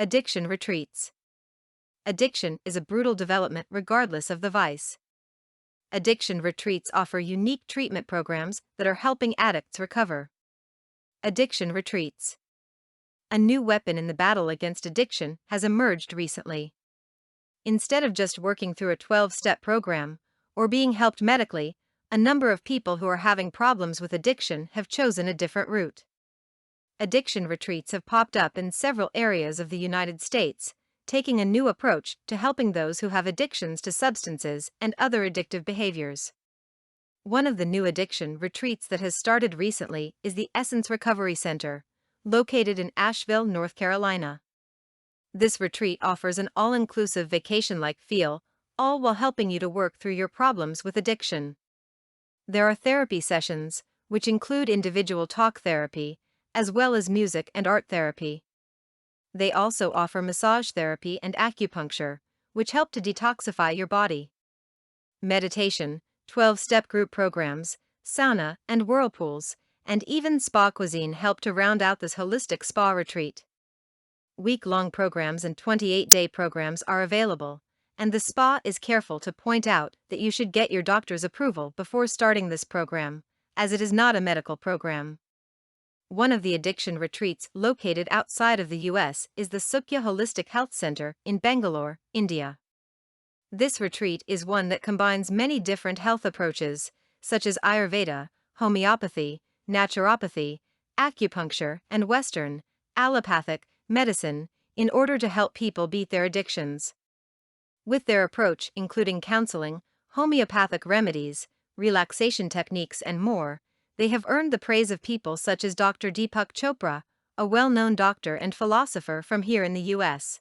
Addiction retreats. Addiction is a brutal development regardless of the vice. Addiction retreats offer unique treatment programs that are helping addicts recover. Addiction retreats. A new weapon in the battle against addiction has emerged recently. Instead of just working through a 12-step program, or being helped medically, a number of people who are having problems with addiction have chosen a different route. Addiction retreats have popped up in several areas of the United States, taking a new approach to helping those who have addictions to substances and other addictive behaviors. One of the new addiction retreats that has started recently is the Essence Recovery Center, located in Asheville, North Carolina. This retreat offers an all-inclusive vacation-like feel, all while helping you to work through your problems with addiction. There are therapy sessions, which include individual talk therapy, as well as music and art therapy. They also offer massage therapy and acupuncture, which help to detoxify your body. Meditation, 12-step group programs, sauna and whirlpools, and even spa cuisine help to round out this holistic spa retreat. Week-long programs and 28-day programs are available, and the spa is careful to point out that you should get your doctor's approval before starting this program, as it is not a medical program. One of the addiction retreats located outside of the US is the Sukhya Holistic Health Center in Bangalore, India. This retreat is one that combines many different health approaches, such as Ayurveda, homeopathy, naturopathy, acupuncture, and Western, allopathic, medicine, in order to help people beat their addictions. With their approach including counseling, homeopathic remedies, relaxation techniques, and more, they have earned the praise of people such as Dr. Deepak Chopra, a well-known doctor and philosopher from here in the US.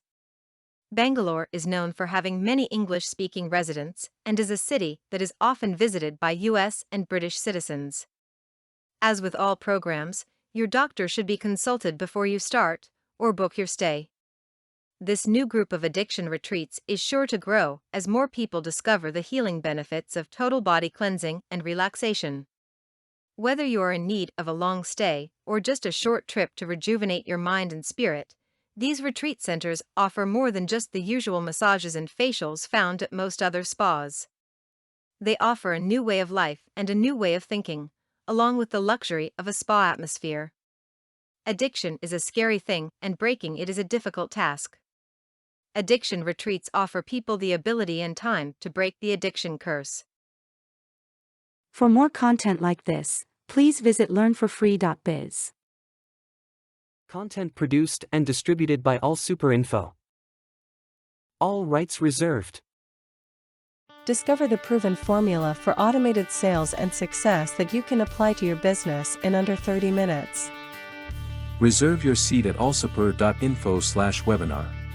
Bangalore is known for having many English-speaking residents and is a city that is often visited by US and British citizens. As with all programs, your doctor should be consulted before you start or book your stay. This new group of addiction retreats is sure to grow as more people discover the healing benefits of total body cleansing and relaxation. Whether you are in need of a long stay or just a short trip to rejuvenate your mind and spirit, these retreat centers offer more than just the usual massages and facials found at most other spas. They offer a new way of life and a new way of thinking, along with the luxury of a spa atmosphere. Addiction is a scary thing, and breaking it is a difficult task. Addiction retreats offer people the ability and time to break the addiction curse. For more content like this, please visit learnforfree.biz. Content produced and distributed by AllSuperInfo. All rights reserved. Discover the proven formula for automated sales and success that you can apply to your business in under 30 minutes. Reserve your seat at allsuper.info/webinar.